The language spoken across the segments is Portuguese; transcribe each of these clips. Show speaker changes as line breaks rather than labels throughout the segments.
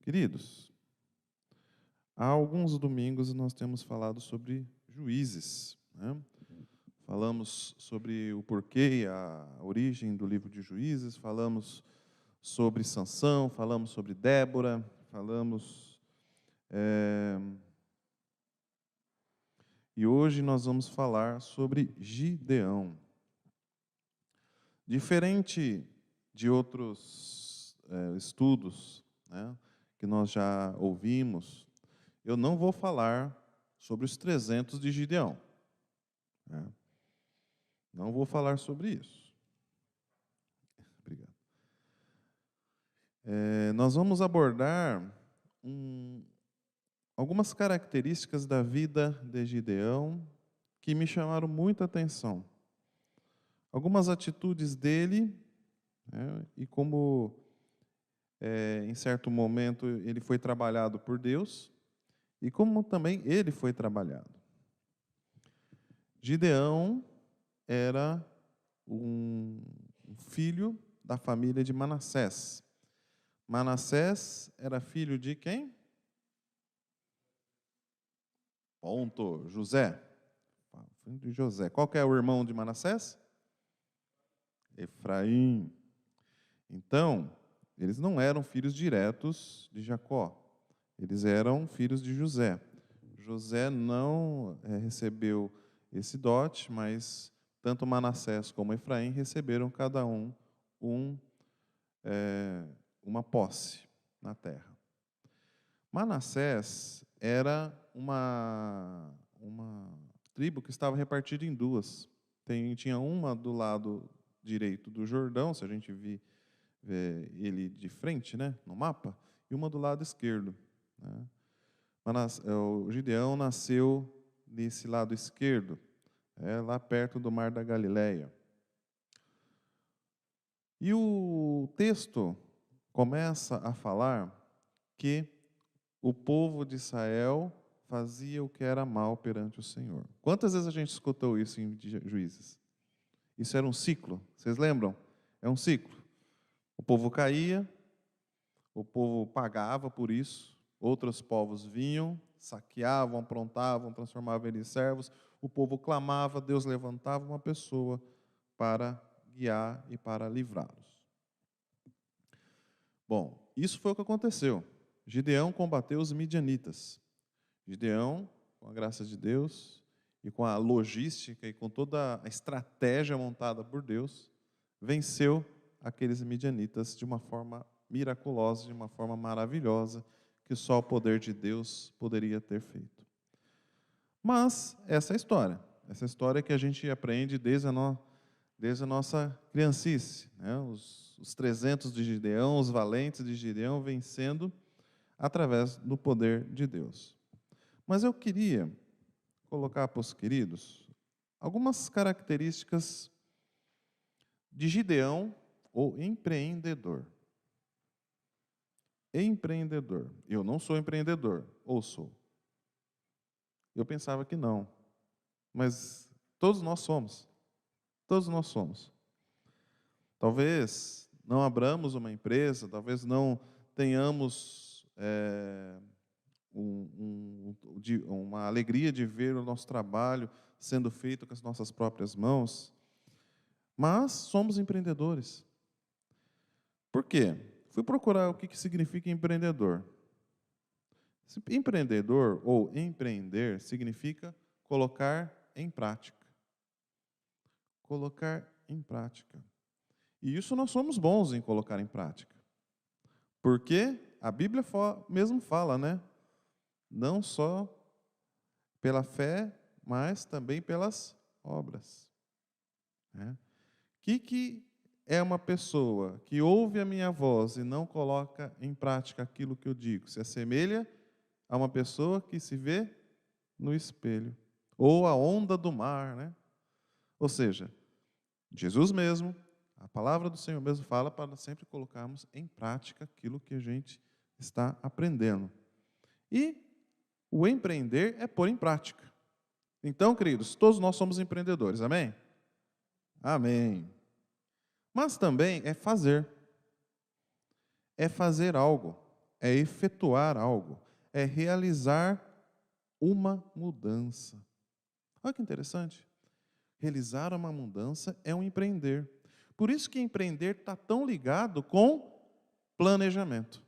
Queridos, há alguns domingos nós temos falado sobre juízes, né? Falamos sobre o porquê e a origem do livro de Juízes, falamos sobre Sansão, falamos sobre Débora, falamos... E hoje nós vamos falar sobre Gideão. Diferente de outros estudos, né, que nós já ouvimos, eu não vou falar sobre os 300 de Gideão. Né? Não vou falar sobre isso. Obrigado. Nós vamos abordar algumas características da vida de Gideão que me chamaram muita atenção. Algumas atitudes dele, né, e como em certo momento ele foi trabalhado por Deus, e como também ele foi trabalhado. Gideão era um filho da família de Manassés. Manassés era filho de quem? Ponto. José. Filho de José. Qual que é o irmão de Manassés? Efraim. Então, eles não eram filhos diretos de Jacó. Eles eram filhos de José. José não recebeu esse dote, mas tanto Manassés como Efraim receberam cada um uma posse na terra. Manassés era uma tribo que estava repartida em duas. Tinha uma do lado direito do Jordão, se a gente vê ele de frente, né, no mapa, e uma do lado esquerdo. Né? O Gideão nasceu nesse lado esquerdo, lá perto do Mar da Galileia. E o texto começa a falar que o povo de Israel fazia o que era mal perante o Senhor. Quantas vezes a gente escutou isso em Juízes? Isso era um ciclo, vocês lembram? É um ciclo. O povo caía, o povo pagava por isso, outros povos vinham, saqueavam, aprontavam, transformavam eles em servos, o povo clamava, Deus levantava uma pessoa para guiar e para livrá-los. Bom, isso foi o que aconteceu. Gideão combateu os midianitas. Gideão, com a graça de Deus e com a logística e com toda a estratégia montada por Deus, venceu aqueles midianitas de uma forma miraculosa, de uma forma maravilhosa, que só o poder de Deus poderia ter feito. Mas essa é essa história que a gente aprende desde a nossa criancice, né? Os 300 de Gideão, os valentes de Gideão vencendo através do poder de Deus. Mas eu queria colocar para os queridos algumas características de Gideão, ou empreendedor. Empreendedor. Eu não sou empreendedor, ou sou? Eu pensava que não, mas todos nós somos. Todos nós somos. Talvez não abramos uma empresa, talvez não tenhamos uma alegria de ver o nosso trabalho sendo feito com as nossas próprias mãos, mas somos empreendedores. Por quê? Fui procurar o que significa empreendedor. Empreendedor ou empreender significa colocar em prática. Colocar em prática. E isso nós somos bons em colocar em prática. Porque a Bíblia mesmo fala, né? Não só pela fé, mas também pelas obras. Né? Que é uma pessoa que ouve a minha voz e não coloca em prática aquilo que eu digo? Se assemelha a uma pessoa que se vê no espelho. Ou a onda do mar, né? Ou seja, Jesus mesmo, a palavra do Senhor mesmo fala para sempre colocarmos em prática aquilo que a gente está aprendendo. E o empreender é pôr em prática. Então, queridos, todos nós somos empreendedores, amém? Amém. Mas também é fazer. É fazer algo. é efetuar algo, é realizar uma mudança. Olha que interessante. Realizar uma mudança é um empreender. Por isso que empreender está tão ligado com planejamento.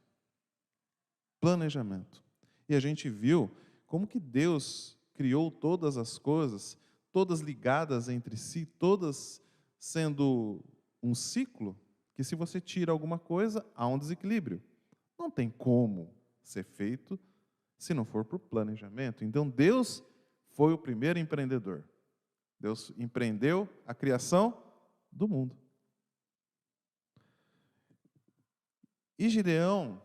Planejamento. E a gente viu como que Deus criou todas as coisas, todas ligadas entre si, todas sendo um ciclo, que se você tira alguma coisa, há um desequilíbrio. Não tem como ser feito se não for por planejamento. Então Deus foi o primeiro empreendedor. Deus empreendeu a criação do mundo. E Gideão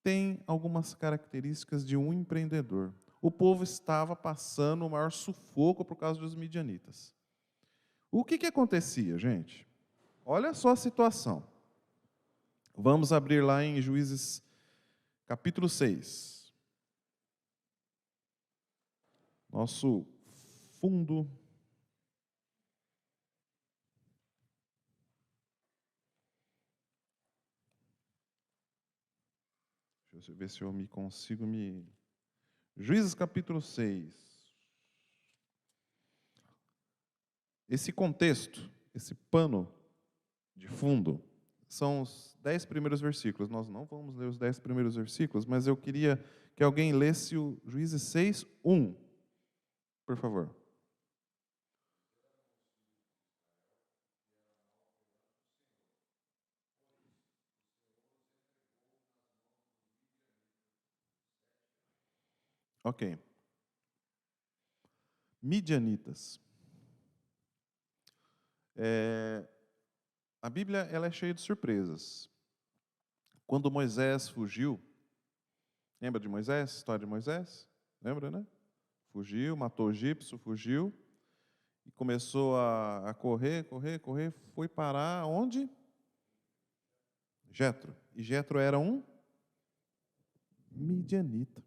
tem algumas características de um empreendedor. O povo estava passando o maior sufoco por causa dos midianitas. O que acontecia, gente? Olha só a situação. Vamos abrir lá em Juízes, capítulo 6. Nosso fundo. Deixa eu ver se eu consigo me... Juízes, capítulo 6. Esse contexto, esse pano de fundo, são os 10 primeiros versículos. Nós não vamos ler os 10 primeiros versículos, mas eu queria que alguém lesse o Juízes 6, 1, por favor. Ok. Midianitas. A Bíblia ela é cheia de surpresas. Quando Moisés fugiu, lembra de Moisés? História de Moisés? Lembra, né? Fugiu, matou o egípcio, fugiu e começou a correr, foi parar onde? Jetro. E Jetro era um midianita.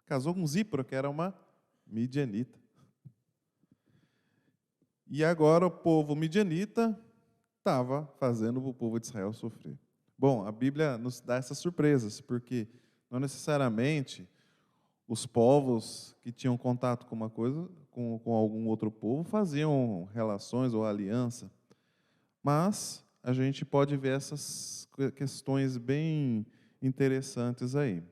Casou com Zípora, que era uma midianita. E agora o povo midianita estava fazendo o povo de Israel sofrer. Bom, a Bíblia nos dá essas surpresas, porque não necessariamente os povos que tinham contato com uma coisa, com algum outro povo, faziam relações ou aliança. Mas a gente pode ver essas questões bem interessantes aí.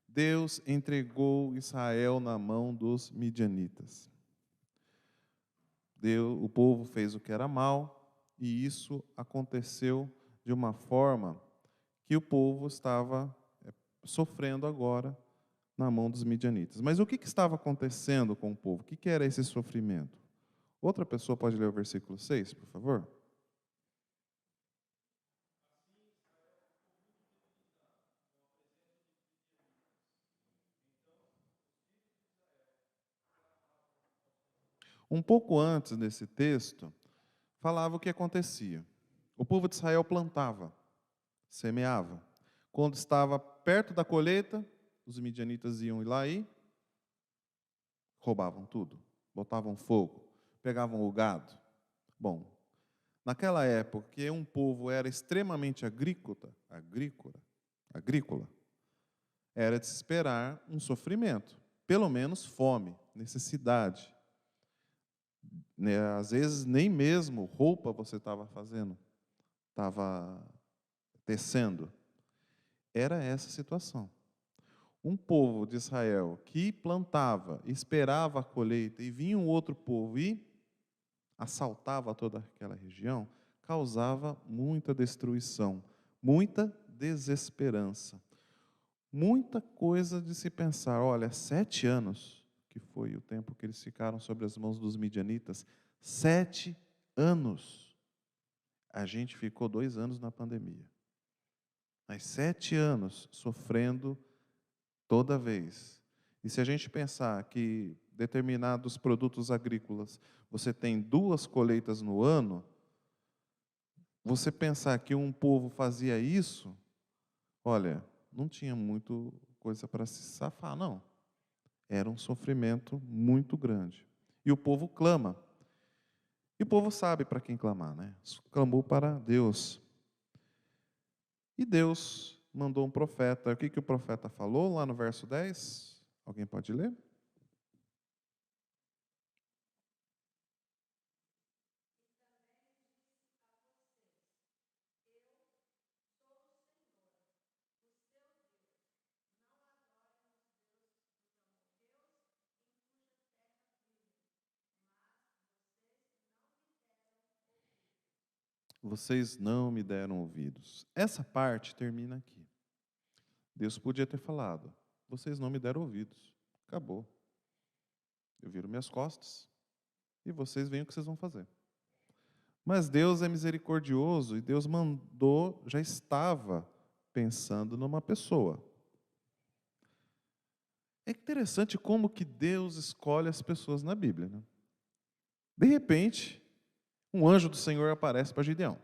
Deus entregou Israel na mão dos midianitas. O povo fez o que era mal, e isso aconteceu de uma forma que o povo estava sofrendo agora na mão dos midianitas. Mas o que estava acontecendo com o povo? O que era esse sofrimento? Outra pessoa pode ler o versículo 6, por favor? Um pouco antes desse texto, falava o que acontecia. O povo de Israel plantava, semeava. Quando estava perto da colheita, os midianitas iam lá e roubavam tudo, botavam fogo, pegavam o gado. Bom, naquela época, que um povo era extremamente agrícola, era de se esperar um sofrimento, pelo menos fome, necessidade. Né? Às vezes, nem mesmo roupa você estava fazendo, estava tecendo. Era essa a situação. Um povo de Israel que plantava, esperava a colheita, e vinha um outro povo e assaltava toda aquela região, causava muita destruição, muita desesperança, muita coisa de se pensar. Olha, 7 anos, que foi o tempo que eles ficaram sobre as mãos dos midianitas, 7 anos. A gente ficou 2 anos na pandemia. Mas 7 anos sofrendo toda vez. E se a gente pensar que determinados produtos agrícolas, você tem 2 colheitas no ano, você pensar que um povo fazia isso, olha, não tinha muito coisa para se safar, não. Era um sofrimento muito grande. E o povo clama. E o povo sabe para quem clamar, né? Clamou para Deus. E Deus mandou um profeta. O que o profeta falou lá no verso 10? Alguém pode ler? Vocês não me deram ouvidos. Essa parte termina aqui. Deus podia ter falado: vocês não me deram ouvidos. Acabou. Eu viro minhas costas e vocês veem o que vocês vão fazer. Mas Deus é misericordioso e Deus mandou, já estava pensando numa pessoa. É interessante como que Deus escolhe as pessoas na Bíblia, né? De repente, um anjo do Senhor aparece para Gideão.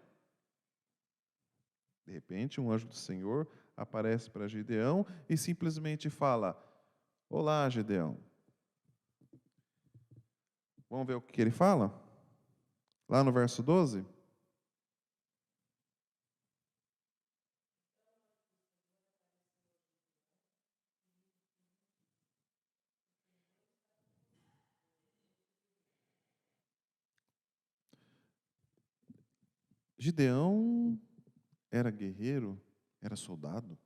De repente, um anjo do Senhor aparece para Gideão e simplesmente fala: olá, Gideão. Vamos ver o que ele fala? Lá no verso 12. Gideão era guerreiro, era soldado.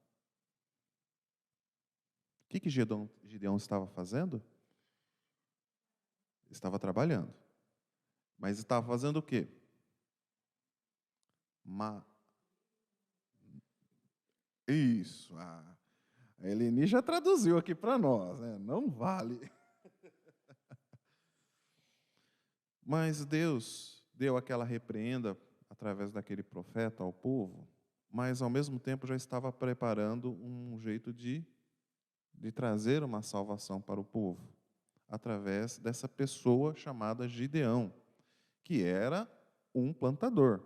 O que Gideão estava fazendo? Estava trabalhando. Mas estava fazendo o quê? Isso. A Eleni já traduziu aqui para nós, né? Não vale. Mas Deus deu aquela repreenda através daquele profeta ao povo, mas ao mesmo tempo já estava preparando um jeito de trazer uma salvação para o povo, através dessa pessoa chamada Gideão, que era um plantador,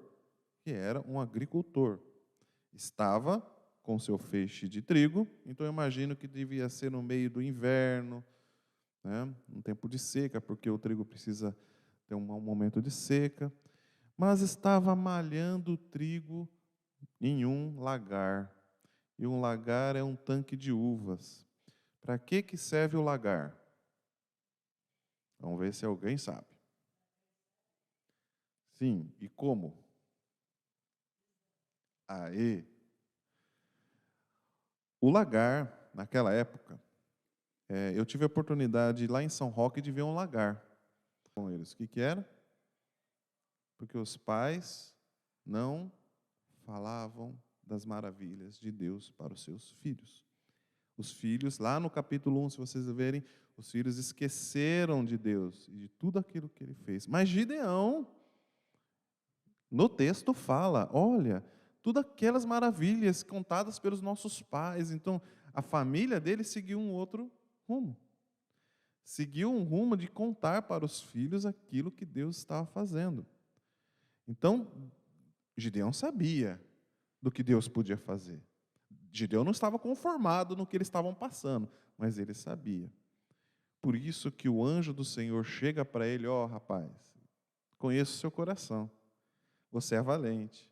que era um agricultor. Estava com seu feixe de trigo, então eu imagino que devia ser no meio do inverno, né, um tempo de seca, porque o trigo precisa ter um momento de seca, mas estava malhando o trigo em um lagar. E um lagar é um tanque de uvas. Para que serve o lagar? Vamos ver se alguém sabe. Sim, e como? Aê! O lagar, naquela época, eu tive a oportunidade lá em São Roque de ver um lagar com eles. O que era? Porque os pais não falavam das maravilhas de Deus para os seus filhos. Os filhos, lá no capítulo 1, se vocês verem, os filhos esqueceram de Deus e de tudo aquilo que ele fez. Mas Gideão, no texto, fala: olha, tudo aquelas maravilhas contadas pelos nossos pais. Então, a família dele seguiu um outro rumo. Seguiu um rumo de contar para os filhos aquilo que Deus estava fazendo. Então, Gideão sabia do que Deus podia fazer. Gideão não estava conformado no que eles estavam passando, mas ele sabia. Por isso que o anjo do Senhor chega para ele: ó, rapaz, conheço o seu coração, você é valente.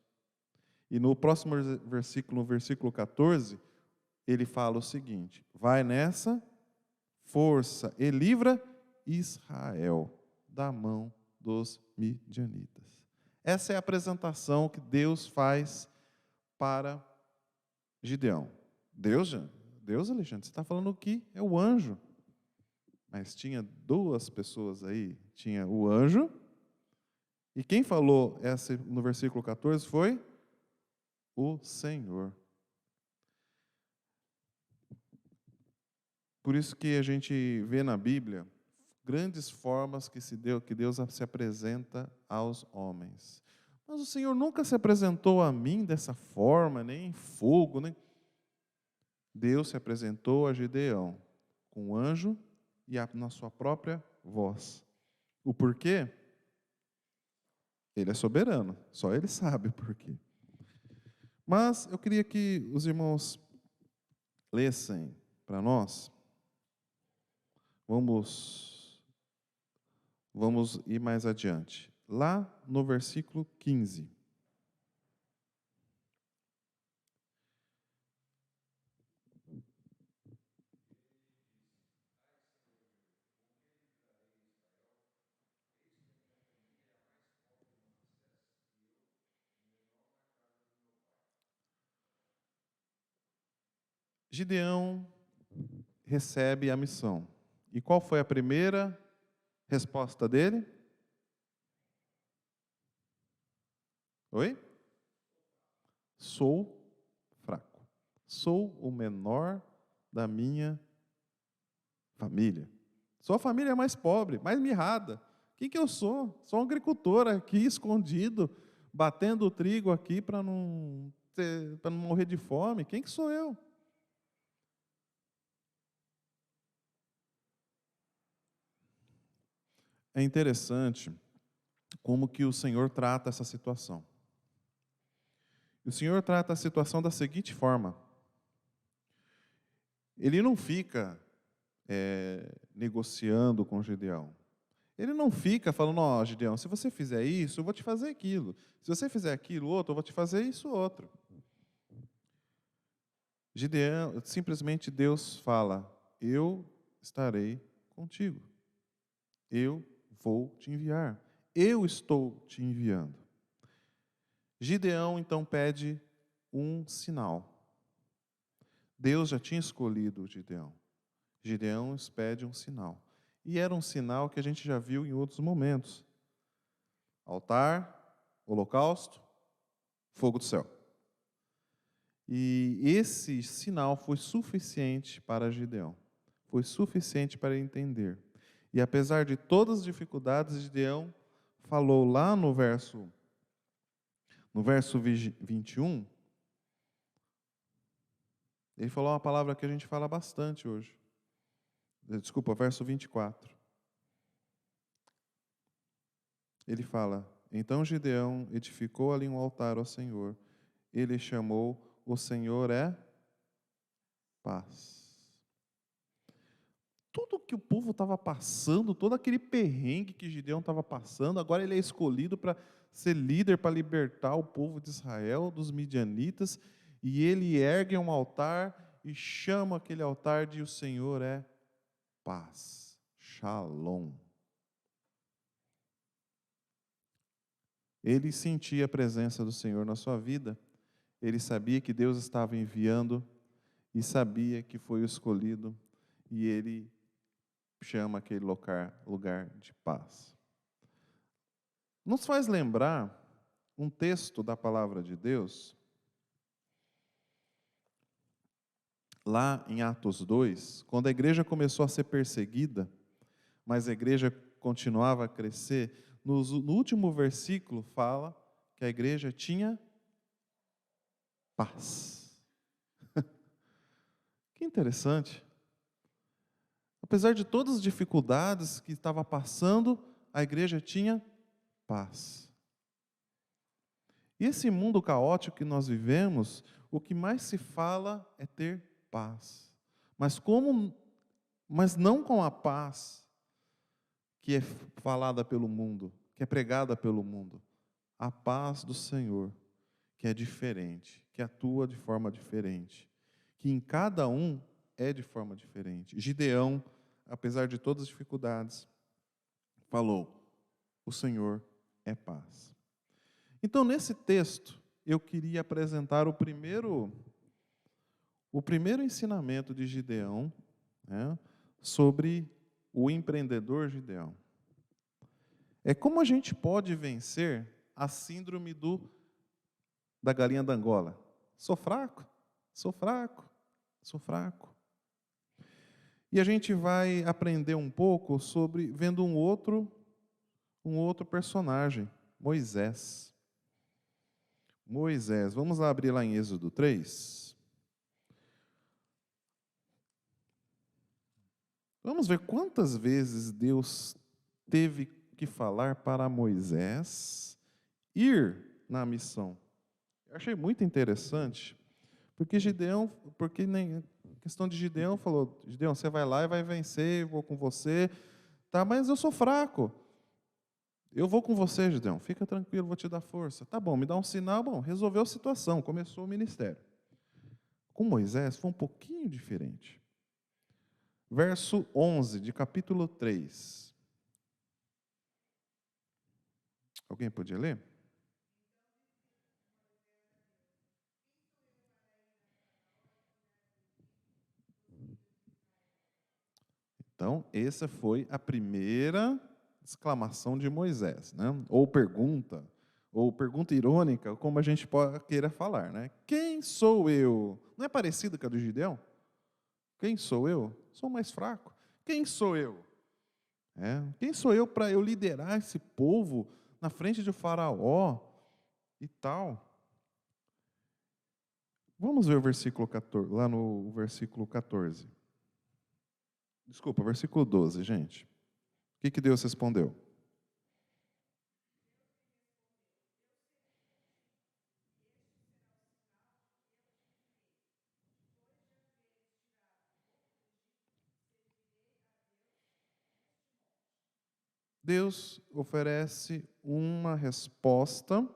E no próximo versículo, no versículo 14, ele fala o seguinte: vai nessa força e livra Israel da mão dos midianitas. Essa é a apresentação que Deus faz para Gideão. Deus, Alexandre, você está falando que é o anjo. Mas tinha duas pessoas aí. Tinha o anjo, e quem falou essa no versículo 14 foi o Senhor. Por isso que a gente vê na Bíblia grandes formas que Deus se apresenta aos homens. Mas o Senhor nunca se apresentou a mim dessa forma, nem em fogo, nem... Deus se apresentou a Gideão com o anjo e na sua própria voz. O porquê? Ele é soberano, só ele sabe o porquê. Mas eu queria que os irmãos lessem para nós. Vamos ir mais adiante. Lá no versículo 15. Gideão recebe a missão. E qual foi a primeira resposta dele? Oi? Sou fraco. Sou o menor da minha família. Sou a família mais pobre, mais mirrada. Quem que eu sou? Sou um agricultor aqui, escondido, batendo o trigo aqui para não morrer de fome. Quem que sou eu? É interessante como que o Senhor trata essa situação. O Senhor trata a situação da seguinte forma. Ele não fica negociando com Gideão. Ele não fica falando, ó, Gideão, se você fizer isso, eu vou te fazer aquilo. Se você fizer aquilo outro, eu vou te fazer isso outro. Gideão, simplesmente Deus fala, eu estarei contigo. Eu vou te enviar. Eu estou te enviando. Gideão, então, pede um sinal. Deus já tinha escolhido Gideão. Gideão pede um sinal. E era um sinal que a gente já viu em outros momentos. Altar, holocausto, fogo do céu. E esse sinal foi suficiente para Gideão. Foi suficiente para ele entender. E apesar de todas as dificuldades, Gideão falou lá no verso 21, ele falou uma palavra que a gente fala bastante hoje. Desculpa, verso 24. Ele fala, então Gideão edificou ali um altar ao Senhor. Ele chamou, o Senhor é paz. Tudo que o povo estava passando, todo aquele perrengue que Gideão estava passando, agora ele é escolhido para ser líder, para libertar o povo de Israel, dos midianitas, e ele ergue um altar e chama aquele altar de o Senhor é paz. Shalom. Ele sentia a presença do Senhor na sua vida, ele sabia que Deus estava enviando e sabia que foi o escolhido, e ele chama aquele lugar de paz. Nos faz lembrar um texto da palavra de Deus, lá em Atos 2, quando a igreja começou a ser perseguida, mas a igreja continuava a crescer, no último versículo fala que a igreja tinha paz. Que interessante. Apesar de todas as dificuldades que estava passando, a igreja tinha paz. E esse mundo caótico que nós vivemos, o que mais se fala é ter paz. Mas não com a paz que é falada pelo mundo, que é pregada pelo mundo. A paz do Senhor, que é diferente, que atua de forma diferente, que em cada um é de forma diferente. Gideão, apesar de todas as dificuldades, falou, o Senhor é paz. Então, nesse texto, eu queria apresentar o primeiro ensinamento de Gideão, né, sobre o empreendedor Gideão. É como a gente pode vencer a síndrome da galinha da Angola. Sou fraco, sou fraco, sou fraco. E a gente vai aprender um pouco sobre, vendo um outro personagem, Moisés. Moisés, vamos lá abrir lá em Êxodo 3. Vamos ver quantas vezes Deus teve que falar para Moisés ir na missão. Eu achei muito interessante, porque a questão de Gideão falou, Gideão, você vai lá e vai vencer, eu vou com você, tá, mas eu sou fraco. Eu vou com você, Gideão, fica tranquilo, vou te dar força. Tá bom, me dá um sinal, bom, resolveu a situação, começou o ministério. Com Moisés foi um pouquinho diferente. Verso 11 de capítulo 3. Alguém podia ler? Então, essa foi a primeira exclamação de Moisés, né? Ou pergunta irônica, como a gente queira falar, né? Quem sou eu? Não é parecido com a do Gideão? Quem sou eu? Sou mais fraco. Quem sou eu? Quem sou eu para eu liderar esse povo na frente de Faraó e tal? Vamos ver o versículo 14, lá no versículo 14. Desculpa, versículo 12, gente. O que Deus respondeu? Deus oferece uma resposta,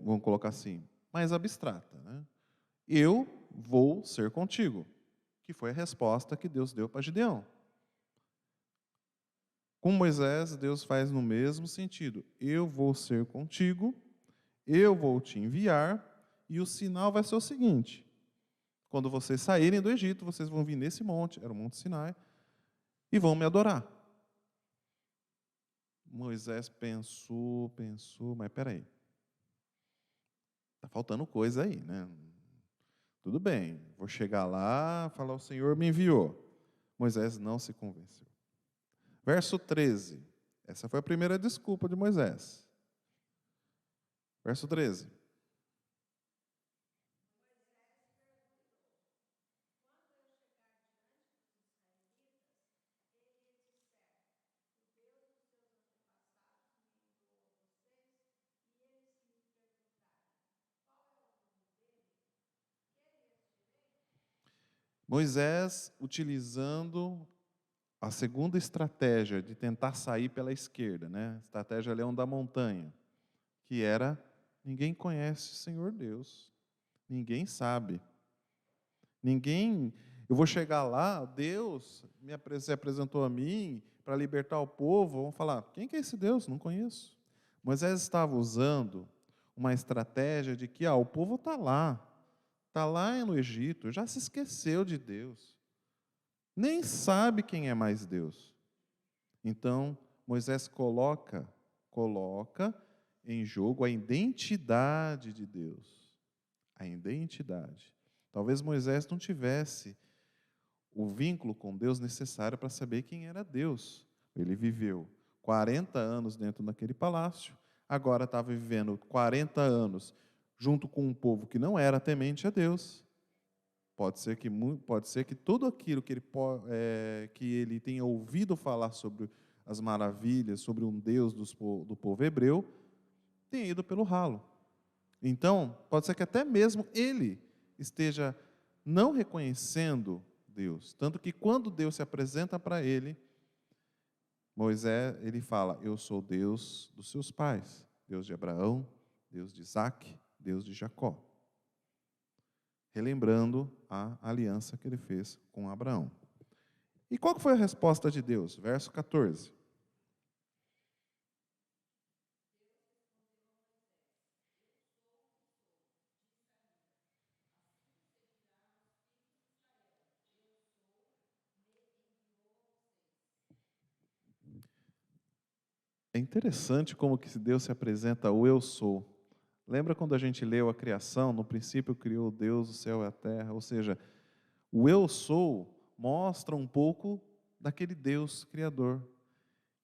vamos colocar assim, mais abstrata, né? Eu vou ser contigo, que foi a resposta que Deus deu para Gideão. Com Moisés, Deus faz no mesmo sentido. Eu vou ser contigo, eu vou te enviar, e o sinal vai ser o seguinte: quando vocês saírem do Egito, vocês vão vir nesse monte, era o Monte Sinai, e vão me adorar. Moisés pensou, mas peraí, está faltando coisa aí, né? Tudo bem, vou chegar lá, falar, o Senhor me enviou. Moisés não se convenceu. Verso 13. Essa foi a primeira desculpa de Moisés. Verso 13. Moisés, utilizando a segunda estratégia de tentar sair pela esquerda, né? Estratégia Leão da Montanha, que era: ninguém conhece o Senhor Deus, ninguém sabe, eu vou chegar lá, Deus se apresentou a mim para libertar o povo, vão falar, quem que é esse Deus? Não conheço. Moisés estava usando uma estratégia de que o povo está lá no Egito, já se esqueceu de Deus, nem sabe quem é mais Deus. Então, Moisés coloca em jogo a identidade de Deus. A identidade. Talvez Moisés não tivesse o vínculo com Deus necessário para saber quem era Deus. Ele viveu 40 anos dentro daquele palácio, agora estava vivendo 40 anos junto com um povo que não era temente a Deus. Pode ser que tudo aquilo que ele tenha ouvido falar sobre as maravilhas, sobre um Deus do povo hebreu, tenha ido pelo ralo. Então, pode ser que até mesmo ele esteja não reconhecendo Deus. Tanto que quando Deus se apresenta para ele, Moisés, ele fala, eu sou Deus dos seus pais, Deus de Abraão, Deus de Isaque, Deus de Jacó. Relembrando a aliança que ele fez com Abraão. E qual foi a resposta de Deus? Verso 14. É interessante como que Deus se apresenta o eu sou. Lembra quando a gente leu a criação? No princípio criou Deus o céu e a terra. Ou seja, o eu sou mostra um pouco daquele Deus criador,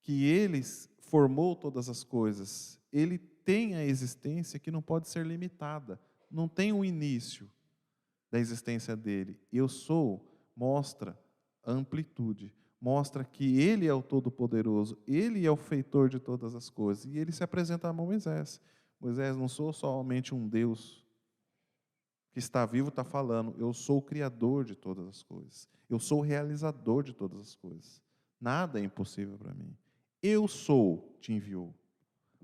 que Ele formou todas as coisas. Ele tem a existência que não pode ser limitada. Não tem um início da existência dele. Eu sou mostra amplitude, mostra que ele é o Todo-Poderoso, ele é o feitor de todas as coisas. E ele se apresenta a Moisés. Moisés, não sou somente um Deus que está vivo, está falando, eu sou o Criador de todas as coisas. Eu sou o realizador de todas as coisas. Nada é impossível para mim. Eu sou, te enviou.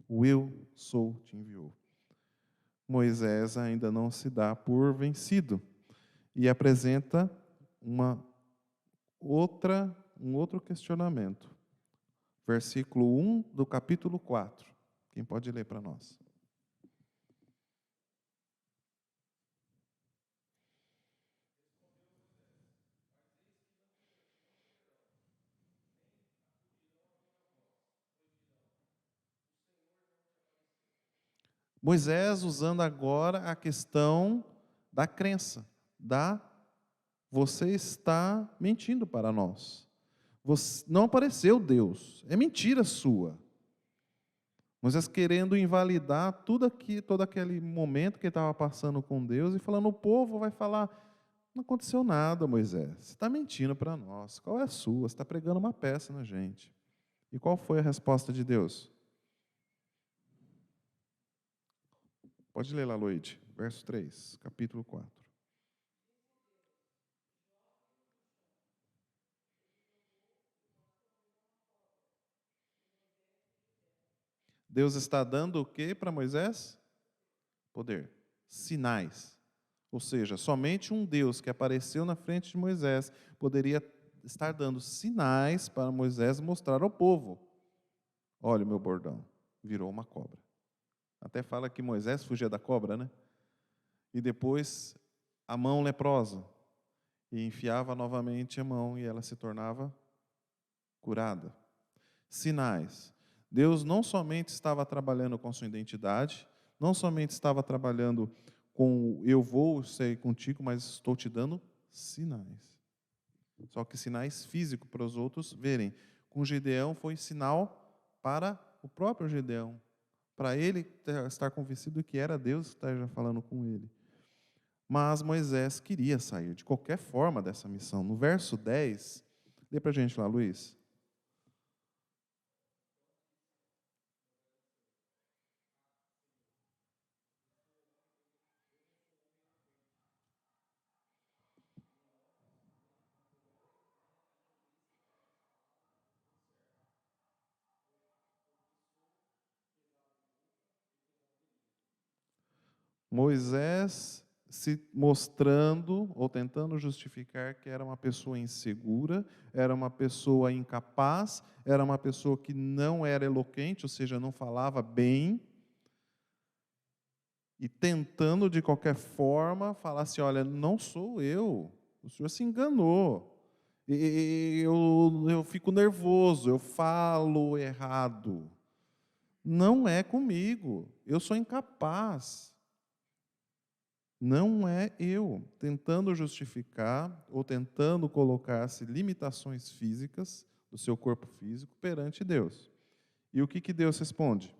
O eu sou, te enviou. Moisés ainda não se dá por vencido e apresenta um outro questionamento. Versículo 1 do capítulo 4. Quem pode ler para nós? Moisés usando agora a questão da crença, você está mentindo para nós. Não apareceu Deus, é mentira sua. Moisés querendo invalidar todo aquele momento que ele estava passando com Deus e falando, o povo vai falar, não aconteceu nada, Moisés, você está mentindo para nós, qual é a sua? Você está pregando uma peça na gente. E qual foi a resposta de Deus? Pode ler lá, Loide, verso 3, capítulo 4. Deus está dando o que para Moisés? Poder. Sinais. Ou seja, somente um Deus que apareceu na frente de Moisés poderia estar dando sinais para Moisés mostrar ao povo. Olha o meu bordão, virou uma cobra. Até fala que Moisés fugia da cobra, né? E depois a mão leprosa. E enfiava novamente a mão e ela se tornava curada. Sinais. Deus não somente estava trabalhando com sua identidade, não somente estava trabalhando com eu vou ser contigo, mas estou te dando sinais. Só que sinais físicos para os outros verem. Com Gideão foi sinal para o próprio Gideão, para ele estar convencido que era Deus que estava falando com ele. Mas Moisés queria sair de qualquer forma dessa missão. No verso 10, lê para a gente lá, Luiz. Moisés se mostrando ou tentando justificar que era uma pessoa insegura, era uma pessoa incapaz, era uma pessoa que não era eloquente, ou seja, não falava bem, e tentando de qualquer forma falar assim: olha, não sou eu, o senhor se enganou, eu fico nervoso, eu falo errado, não é comigo, eu sou incapaz. Não é eu, tentando justificar ou tentando colocar-se limitações físicas do seu corpo físico perante Deus. E o que Deus responde?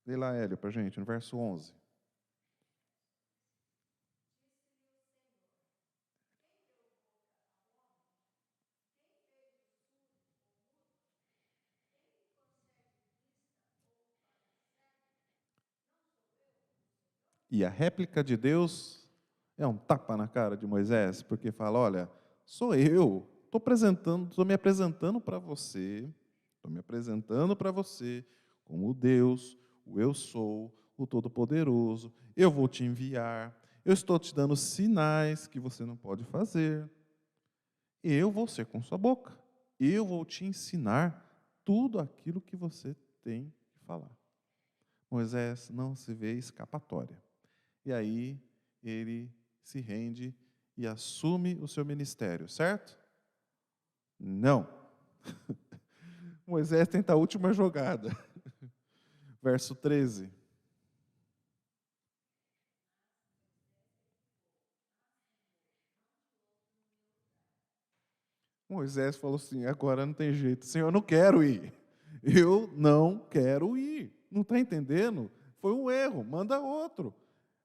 Lê lá, Hélio, para a gente, no verso 11. E a réplica de Deus é um tapa na cara de Moisés, porque fala: olha, sou eu, estou me apresentando para você, como o Deus, o eu sou, o Todo-Poderoso, eu vou te enviar, eu estou te dando sinais que você não pode fazer, eu vou ser com sua boca, eu vou te ensinar tudo aquilo que você tem que falar. Moisés não se vê escapatória. E aí ele se rende e assume o seu ministério, certo? Não. Moisés tenta a última jogada. Verso 13. Moisés falou assim: agora não tem jeito, Senhor, eu não quero ir. Eu não quero ir. Não está entendendo? Foi um erro, manda outro.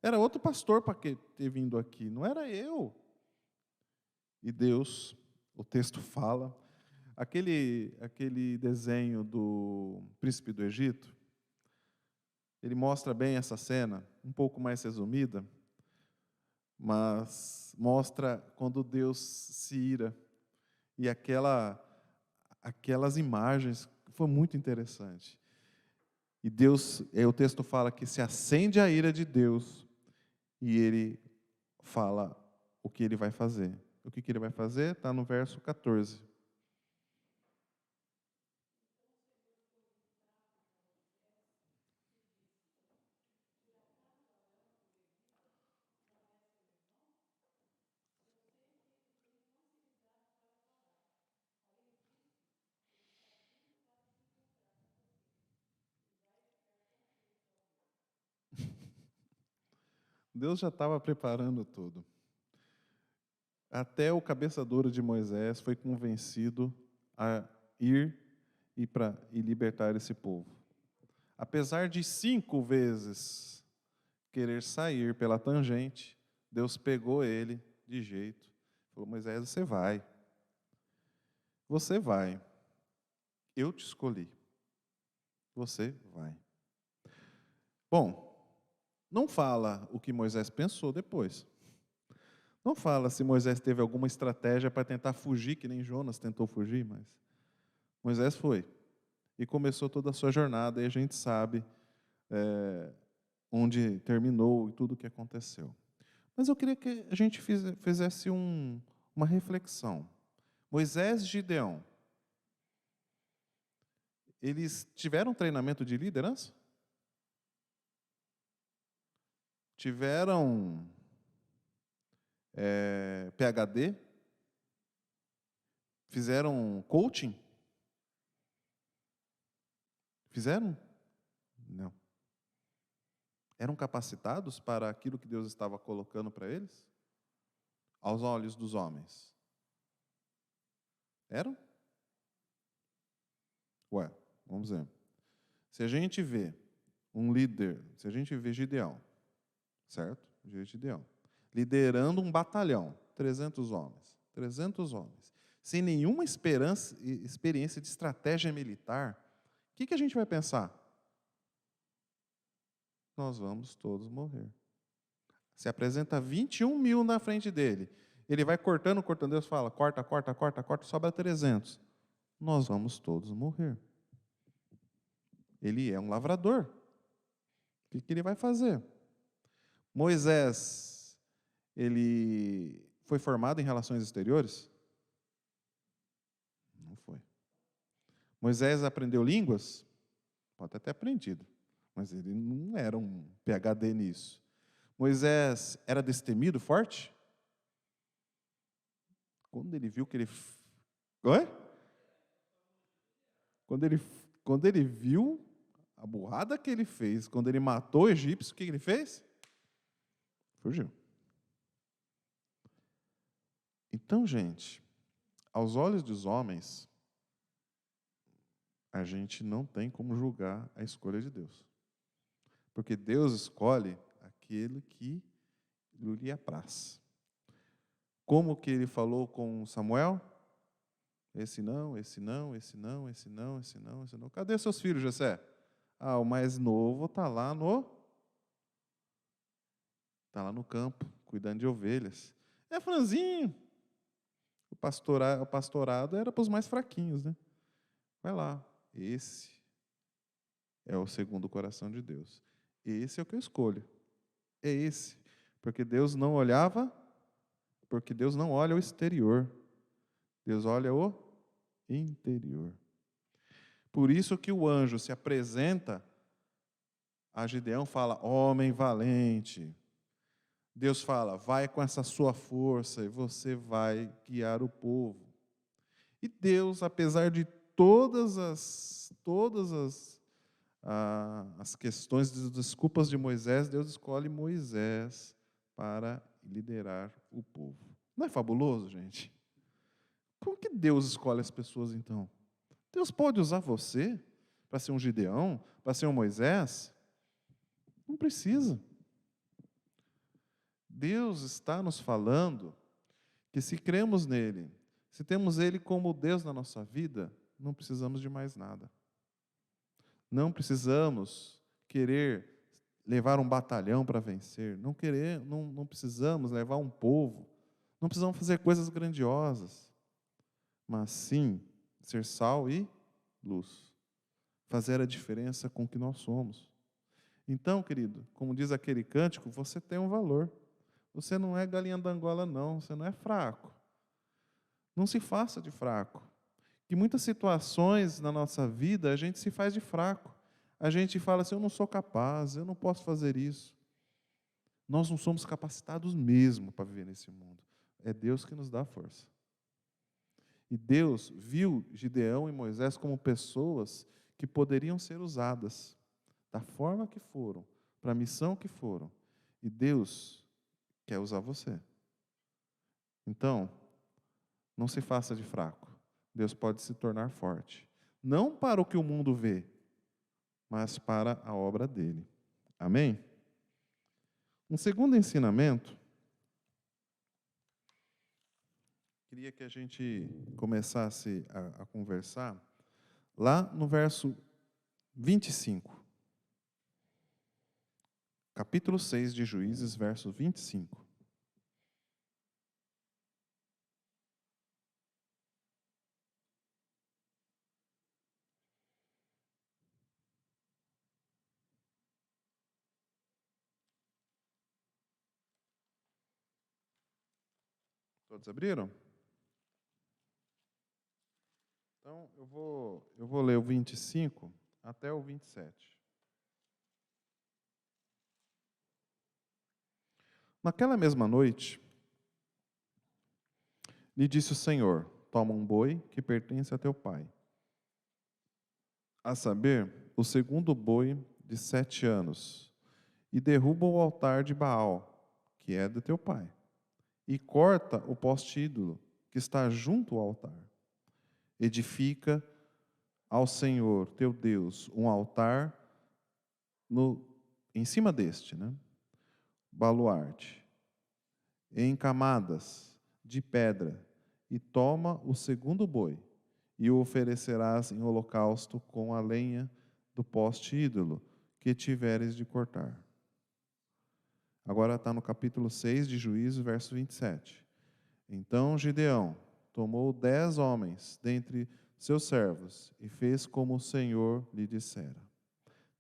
Era outro pastor para ter vindo aqui, não era eu. E Deus, o texto fala, aquele desenho do príncipe do Egito, ele mostra bem essa cena, um pouco mais resumida, mas mostra quando Deus se ira. E aquelas imagens, foi muito interessante. E Deus, o texto fala que se acende a ira de Deus e ele fala o que ele vai fazer. O que ele vai fazer? Está no verso 14. Deus já estava preparando tudo. Até o cabeça dura de Moisés foi convencido a ir e libertar esse povo. Apesar de 5 vezes querer sair pela tangente, Deus pegou ele de jeito. Falou: Moisés, você vai. Você vai. Eu te escolhi. Você vai. Bom, não fala o que Moisés pensou depois. Não fala se Moisés teve alguma estratégia para tentar fugir, que nem Jonas tentou fugir, mas Moisés foi. E começou toda a sua jornada, e a gente sabe onde terminou e tudo o que aconteceu. Mas eu queria que a gente fizesse uma reflexão. Moisés e Gideão, eles tiveram treinamento de liderança? Tiveram PhD? Fizeram coaching? Fizeram? Não. Eram capacitados para aquilo que Deus estava colocando para eles? Aos olhos dos homens. Eram? Ué, vamos ver. Se a gente vê um líder, se a gente vê Gideão, certo? Gideão, liderando um batalhão, 300 homens, sem nenhuma experiência de estratégia militar, o que a gente vai pensar? Nós vamos todos morrer. Se apresenta 21 mil na frente dele. Ele vai cortando, Deus fala, corta, sobra 300. Nós vamos todos morrer. Ele é um lavrador. O que ele vai fazer? Moisés, ele foi formado em relações exteriores? Não foi. Moisés aprendeu línguas? Pode até ter aprendido, mas ele não era um PhD nisso. Moisés era destemido, forte? Quando ele viu que ele... Oi? Quando ele viu a burrada que ele fez, quando ele matou o egípcio, o que ele fez? Fugiu. Então, gente, aos olhos dos homens, a gente não tem como julgar a escolha de Deus. Porque Deus escolhe aquele que lhe apraz. Como que ele falou com Samuel? Esse não, esse não, esse não, esse não, esse não, esse não. Cadê seus filhos, Jessé? Ah, o mais novo está lá no campo, cuidando de ovelhas. É franzinho. O pastorado era para os mais fraquinhos, né? Vai lá. Esse é o segundo coração de Deus. Esse é o que eu escolho. É esse. Porque Deus não olha o exterior. Deus olha o interior. Por isso que o anjo se apresenta a Gideão, fala, homem valente. Deus fala, vai com essa sua força e você vai guiar o povo. E Deus, apesar de todas as questões das desculpas de Moisés, Deus escolhe Moisés para liderar o povo. Não é fabuloso, gente? Como que Deus escolhe as pessoas, então? Deus pode usar você para ser um Gideão, para ser um Moisés? Não precisa. Deus está nos falando que se cremos nele, se temos ele como Deus na nossa vida, não precisamos de mais nada. Não precisamos querer levar um batalhão para vencer, não precisamos levar um povo, não precisamos fazer coisas grandiosas, mas sim ser sal e luz, fazer a diferença com o que nós somos. Então, querido, como diz aquele cântico, você tem um valor. Você não é galinha da Angola, não. Você não é fraco. Não se faça de fraco. Que muitas situações na nossa vida a gente se faz de fraco. A gente fala assim, eu não sou capaz, eu não posso fazer isso. Nós não somos capacitados mesmo para viver nesse mundo. É Deus que nos dá força. E Deus viu Gideão e Moisés como pessoas que poderiam ser usadas da forma que foram, para a missão que foram. E Deus quer usar você. Então, não se faça de fraco. Deus pode se tornar forte. Não para o que o mundo vê, mas para a obra dele. Amém? Um segundo ensinamento, queria que a gente começasse a conversar lá no verso 25. Capítulo 6 de Juízes, verso 25. Todos abriram? Então, eu vou ler o 25 até o 27. Naquela mesma noite, lhe disse o Senhor: toma um boi que pertence a teu pai, a saber, o segundo boi de 7 anos, e derruba o altar de Baal, que é de teu pai, e corta o poste ídolo que está junto ao altar. Edifica ao Senhor teu Deus um altar em cima deste, baluarte, em camadas de pedra, e toma o segundo boi, e o oferecerás em holocausto com a lenha do poste ídolo que tiveres de cortar. Agora está no capítulo 6 de Juízes, verso 27. Então Gideão tomou 10 homens dentre seus servos e fez como o Senhor lhe dissera.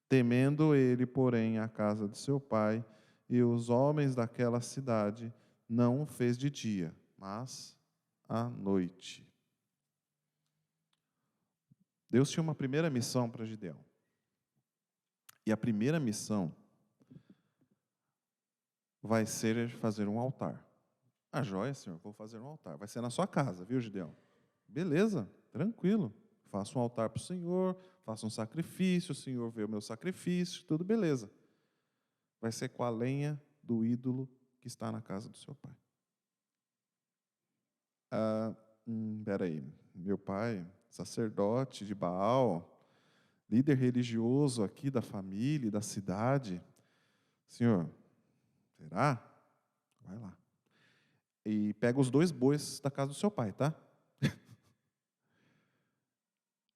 Temendo ele, porém, a casa de seu pai e os homens daquela cidade, não o fez de dia, mas à noite. Deus tinha uma primeira missão para Gideão. E a primeira missão vai ser fazer um altar. Ah, joia, Senhor, vou fazer um altar. Vai ser na sua casa, viu, Gideão? Beleza, tranquilo. Faça um altar para o Senhor, faça um sacrifício, o Senhor vê o meu sacrifício, tudo beleza. Vai ser com a lenha do ídolo que está na casa do seu pai. Peraí, meu pai, sacerdote de Baal, líder religioso aqui da família, da cidade. Senhor, será? Vai lá. E pega os 2 bois da casa do seu pai, tá?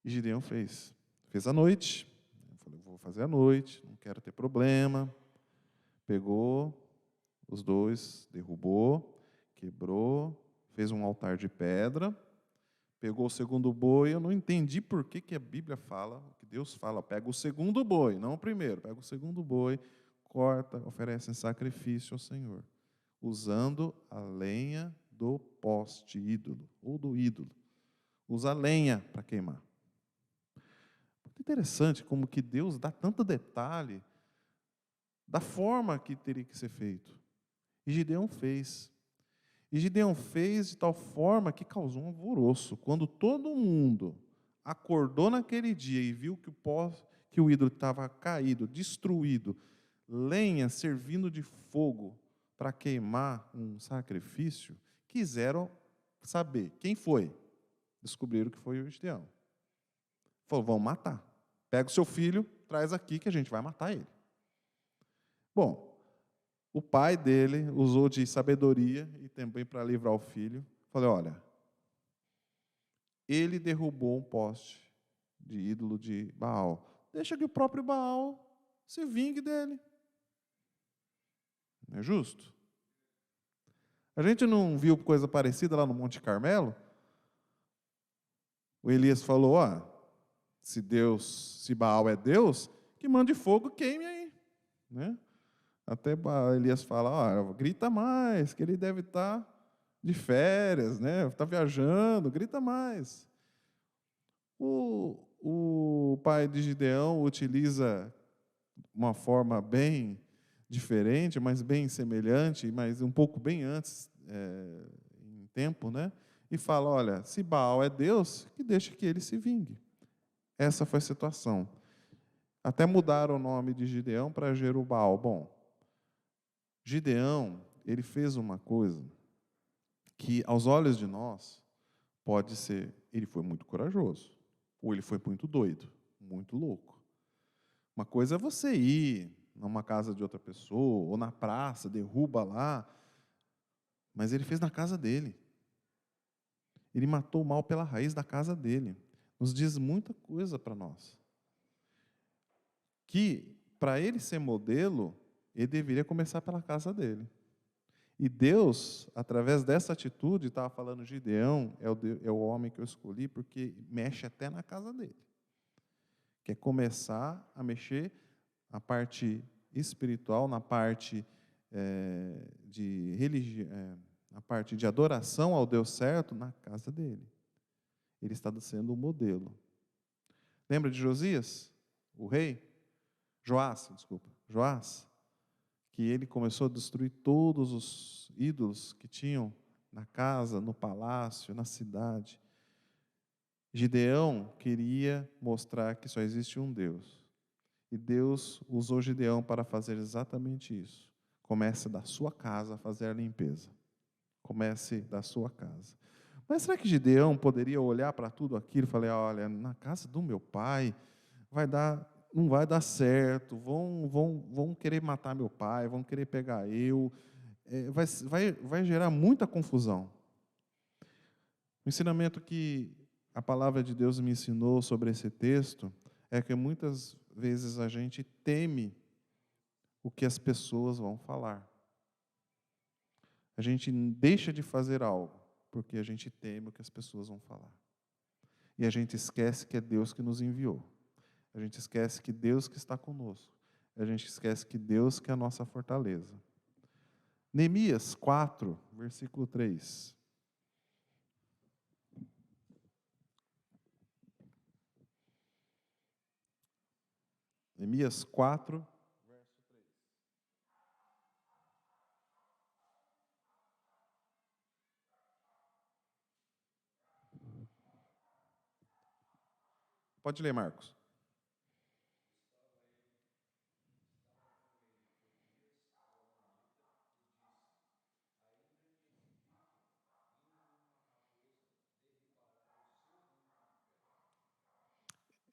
E Gideão fez à noite. Eu falei, vou fazer à noite, não quero ter problema. Pegou os 2, derrubou, quebrou, fez um altar de pedra, pegou o segundo boi. Eu não entendi por que a Bíblia fala, o que Deus fala, pega o segundo boi, não o primeiro, pega o segundo boi, corta, oferece em sacrifício ao Senhor, usando a lenha do poste ídolo, ou do ídolo. Usa a lenha para queimar. Muito interessante como que Deus dá tanto detalhe da forma que teria que ser feito. E Gideão fez. E Gideão fez de tal forma que causou um alvoroço. Quando todo mundo acordou naquele dia e viu que o ídolo estava caído, destruído, lenha servindo de fogo para queimar um sacrifício, quiseram saber quem foi. Descobriram que foi o Gideão. Falou, vamos matar. Pega o seu filho, traz aqui que a gente vai matar ele. Bom, o pai dele usou de sabedoria e também para livrar o filho. Falei, olha, ele derrubou um poste de ídolo de Baal. Deixa que o próprio Baal se vingue dele. Não é justo? A gente não viu coisa parecida lá no Monte Carmelo? O Elias falou, se Baal é Deus, que mande fogo, queime aí. Né? Até Elias fala, grita mais, que ele deve estar de férias, né? Está viajando, grita mais. O pai de Gideão utiliza uma forma bem diferente, mas bem semelhante, mas um pouco bem antes, em tempo, né? E fala, olha, se Baal é Deus, que deixe que ele se vingue. Essa foi a situação. Até mudaram o nome de Gideão para Jerubbaal. Bom, Gideão, ele fez uma coisa que, aos olhos de nós, pode ser, ele foi muito corajoso, ou ele foi muito doido, muito louco. Uma coisa é você ir numa casa de outra pessoa, ou na praça, derruba lá, mas ele fez na casa dele. Ele matou o mal pela raiz da casa dele. Nos diz muita coisa para nós. Que, para ele ser modelo, ele deveria começar pela casa dele. E Deus, através dessa atitude, estava falando, Gideão é o homem que eu escolhi, porque mexe até na casa dele. Quer começar a mexer na parte espiritual, na parte de religião, na parte de adoração ao Deus certo, na casa dele. Ele está sendo o modelo. Lembra de Josias, o rei? Joás, que ele começou a destruir todos os ídolos que tinham na casa, no palácio, na cidade. Gideão queria mostrar que só existe um Deus. E Deus usou Gideão para fazer exatamente isso. Comece da sua casa a fazer a limpeza. Comece da sua casa. Mas será que Gideão poderia olhar para tudo aquilo e falar, olha, na casa do meu pai não vai dar certo, vão querer matar meu pai, vão querer pegar eu, vai gerar muita confusão. O ensinamento que a palavra de Deus me ensinou sobre esse texto é que muitas vezes a gente teme o que as pessoas vão falar. A gente deixa de fazer algo porque a gente teme o que as pessoas vão falar. E a gente esquece que é Deus que nos enviou. A gente esquece que Deus que está conosco. A gente esquece que Deus que é a nossa fortaleza. Neemias 4, versículo 3. Neemias 4, verso 3. Pode ler, Marcos.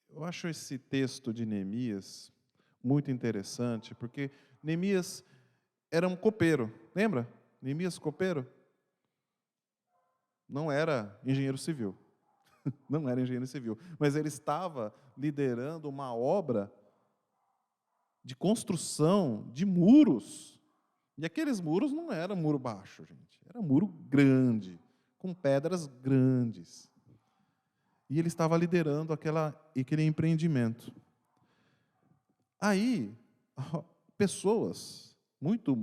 Eu acho esse texto de Neemias muito interessante, porque Neemias era um copeiro, lembra? Neemias copeiro? Não era engenheiro civil. Não era engenheiro civil, mas ele estava liderando uma obra de construção de muros. E aqueles muros não eram muro baixo, gente. Era muro grande, com pedras grandes. E ele estava liderando aquele empreendimento. Aí, pessoas muito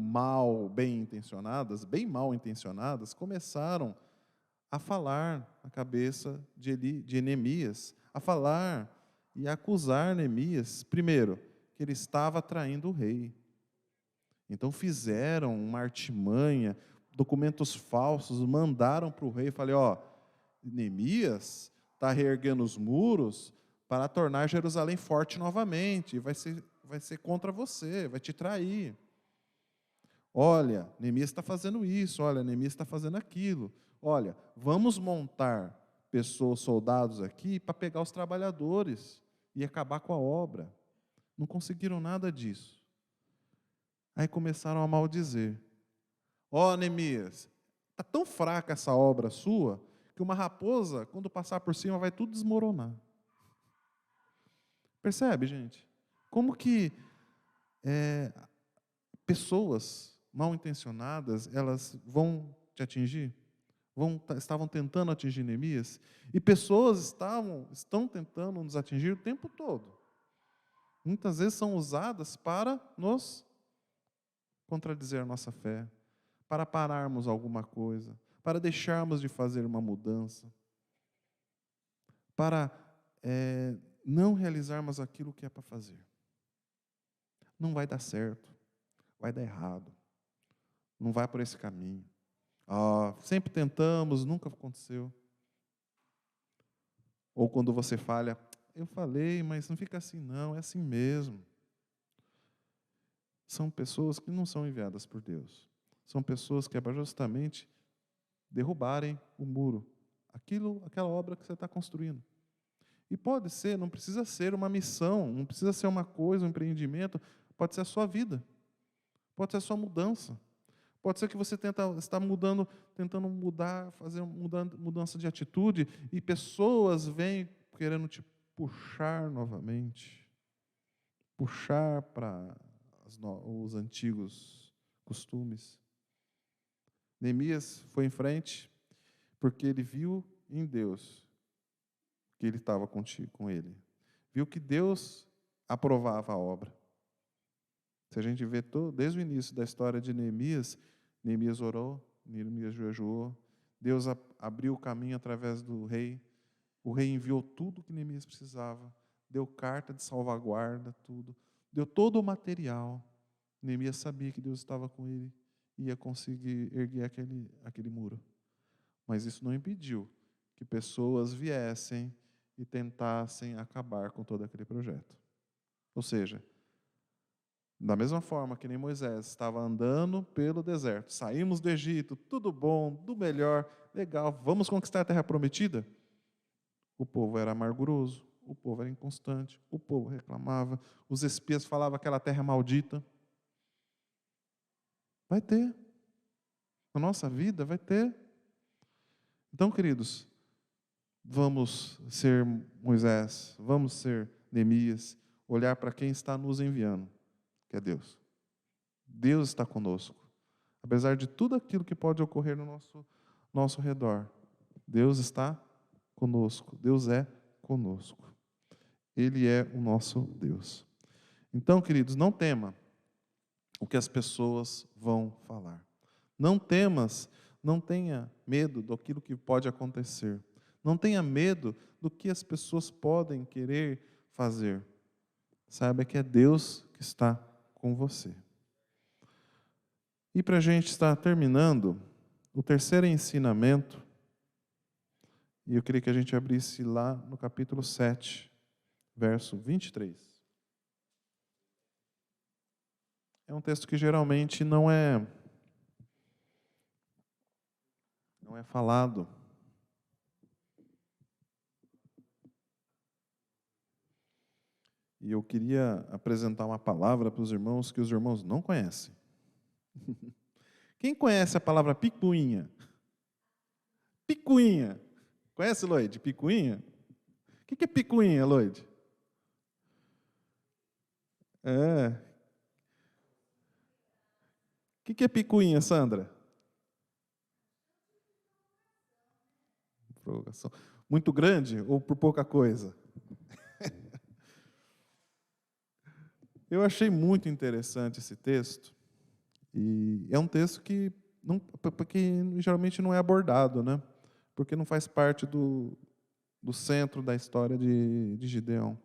bem mal intencionadas, começaram a falar na cabeça de Neemias, a falar e a acusar Neemias, primeiro, que ele estava traindo o rei. Então fizeram uma artimanha, documentos falsos, mandaram para o rei e falei, Neemias está reerguendo os muros para tornar Jerusalém forte novamente, vai ser contra você, vai te trair. Olha, Neemias está fazendo isso, olha, Neemias está fazendo aquilo. Olha, vamos montar soldados aqui para pegar os trabalhadores e acabar com a obra. Não conseguiram nada disso. Aí começaram a maldizer. Neemias, está tão fraca essa obra sua, que uma raposa, quando passar por cima, vai tudo desmoronar. Percebe, gente? Como que pessoas mal intencionadas, elas vão te atingir? Estavam tentando atingir Neemias, e pessoas estão tentando nos atingir o tempo todo. Muitas vezes são usadas para nos contradizer a nossa fé, para pararmos alguma coisa, para deixarmos de fazer uma mudança, para não realizarmos aquilo que é para fazer. Não vai dar certo, vai dar errado, não vai por esse caminho. Sempre tentamos, nunca aconteceu. Ou quando você falha, eu falei, mas não fica assim não, é assim mesmo. são pessoas que não são enviadas por Deus. São pessoas que é para justamente derrubarem o muro, aquela obra que você está construindo. E pode ser, não precisa ser uma missão, não precisa ser uma coisa, um empreendimento, pode ser a sua vida, pode ser a sua mudança. Pode ser que você está tentando mudar, fazer uma mudança de atitude, e pessoas vêm querendo te puxar novamente, puxar para os antigos costumes. Neemias foi em frente porque ele viu em Deus que ele estava com ele. Viu que Deus aprovava a obra. Se a gente vê desde o início da história de Neemias, Neemias orou, Neemias jejuou, Deus abriu o caminho através do rei, o rei enviou tudo que Neemias precisava, deu carta de salvaguarda, tudo, deu todo o material. Neemias sabia que Deus estava com ele, ia conseguir erguer aquele muro. Mas isso não impediu que pessoas viessem e tentassem acabar com todo aquele projeto. Ou seja, da mesma forma que nem Moisés estava andando pelo deserto, saímos do Egito, tudo bom, do melhor, legal, vamos conquistar a terra prometida? O povo era amarguroso, o povo era inconstante, o povo reclamava, os espias falavam que aquela terra é maldita. Vai ter. Na nossa vida vai ter. Então, queridos, vamos ser Moisés, vamos ser Neemias, olhar para quem está nos enviando, que é Deus. Deus está conosco. Apesar de tudo aquilo que pode ocorrer no nosso redor, Deus está conosco. Deus é conosco. Ele é o nosso Deus. Então, queridos, não tema o que as pessoas vão falar. Não tenha medo daquilo que pode acontecer. Não tenha medo do que as pessoas podem querer fazer. Saiba que é Deus que está com você. E para a gente estar terminando, o terceiro ensinamento, e eu queria que a gente abrisse lá no capítulo 7, verso 23. É um texto que geralmente não é falado. E eu queria apresentar uma palavra para os irmãos que os irmãos não conhecem. Quem conhece a palavra picuinha? Picuinha. Conhece, Lloyd? Picuinha? O que é picuinha, Lloyd? O que é picuinha, Sandra? Provocação. Muito grande ou por pouca coisa? Eu achei muito interessante esse texto, e é um texto que geralmente não é abordado, né? Porque não faz parte do centro da história de Gideão.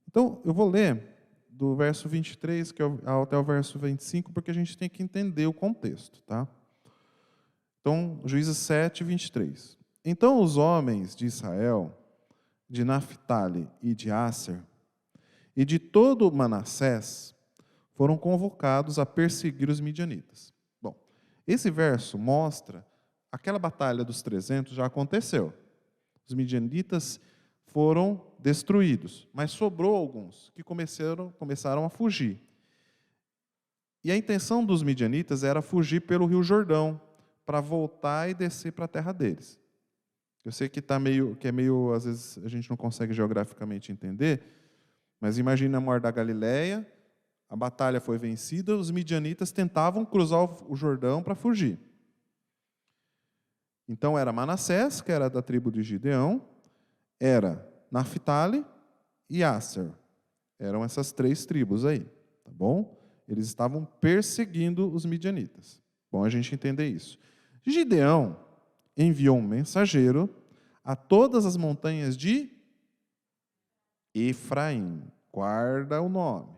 Então, eu vou ler do verso 23 até o verso 25, porque a gente tem que entender o contexto, tá? Então, Juízes 7, 23. Então os homens de Israel, de Naphtali e de Asser, e de todo Manassés, foram convocados a perseguir os midianitas. Bom, esse verso mostra aquela batalha dos 300 já aconteceu. Os midianitas foram destruídos, mas sobrou alguns que começaram a fugir. E a intenção dos midianitas era fugir pelo Rio Jordão, para voltar e descer para a terra deles. Eu sei que é meio, às vezes a gente não consegue geograficamente entender, mas imagina a Mar da Galileia, a batalha foi vencida, os midianitas tentavam cruzar o Jordão para fugir. Então era Manassés, que era da tribo de Gideão, era Naphtali e Asser. Eram essas 3 tribos aí, tá bom? Eles estavam perseguindo os midianitas. Bom a gente entender isso. Gideão enviou um mensageiro a todas as montanhas de Efraim. Guarda o nome.